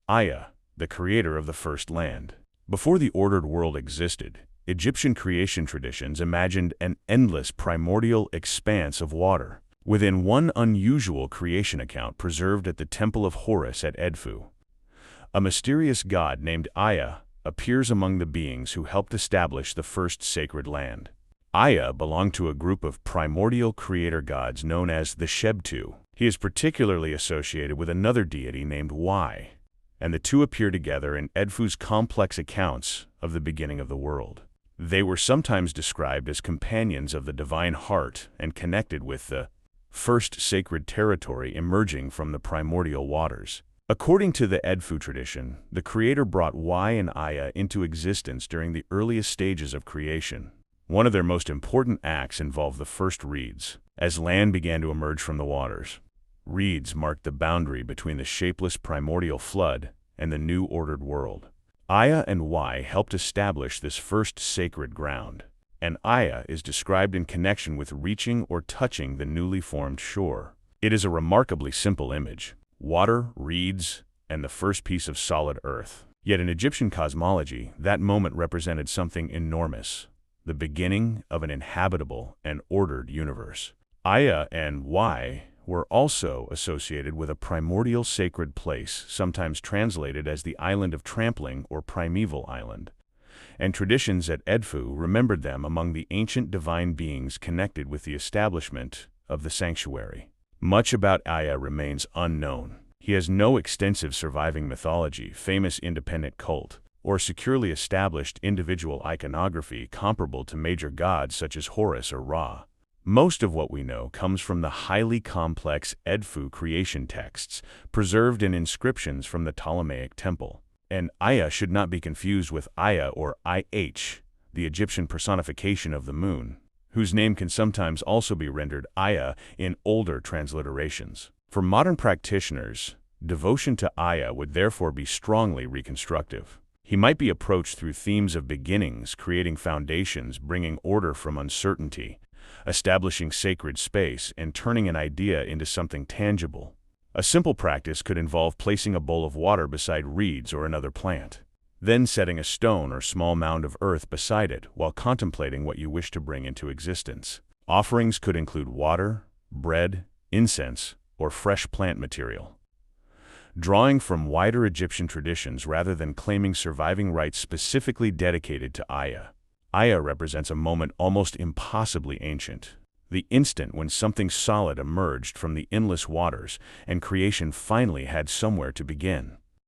Aa, the creator of the first land. Before the ordered world existed, Egyptian creation traditions imagined an endless primordial expanse of water. Within one unusual creation account preserved at the Temple of Horus at Edfu, a mysterious god named Aa appears among the beings who helped establish the first sacred land. Aa belonged to a group of primordial creator gods known as the Shebtiu. He is particularly associated with another deity named Wai, and the two appear together in Edfu's complex accounts of the beginning of the world. They were sometimes described as companions of the divine heart and connected with the first sacred territory emerging from the primordial waters. According to the Edfu tradition, the creator brought Wai and Aa into existence during the earliest stages of creation. One of their most important acts involved the first reeds, as land began to emerge from the waters. Reeds marked the boundary between the shapeless primordial flood and the new ordered world. Aa and Wai helped establish this first sacred ground, and Aa is described in connection with reaching or touching the newly formed shore. It is a remarkably simple image: water, reeds, and the first piece of solid earth. Yet in Egyptian cosmology, that moment represented something enormous: the beginning of an inhabitable and ordered universe. Aa and Wai were also associated with a primordial sacred place, sometimes translated as the Island of Trampling or Primeval Island, and traditions at Edfu remembered them among the ancient divine beings connected with the establishment of the sanctuary. Much about Aa remains unknown. He has no extensive surviving mythology, famous independent cult, or securely established individual iconography comparable to major gods such as Horus or Ra. Most of what we know comes from the highly complex Edfu creation texts, preserved in inscriptions from the Ptolemaic temple. And Aa should not be confused with Aya or IH, the Egyptian personification of the moon, whose name can sometimes also be rendered Aya in older transliterations. For modern practitioners, devotion to Aya would therefore be strongly reconstructive. He might be approached through themes of beginnings, creating foundations, bringing order from uncertainty, establishing sacred space, and turning an idea into something tangible. A simple practice could involve placing a bowl of water beside reeds or another plant, then setting a stone or small mound of earth beside it while contemplating what you wish to bring into existence. Offerings could include water, bread, incense, or fresh plant material. Drawing from wider Egyptian traditions rather than claiming surviving rites specifically dedicated to Aa, Aa represents a moment almost impossibly ancient, the instant when something solid emerged from the endless waters and creation finally had somewhere to begin.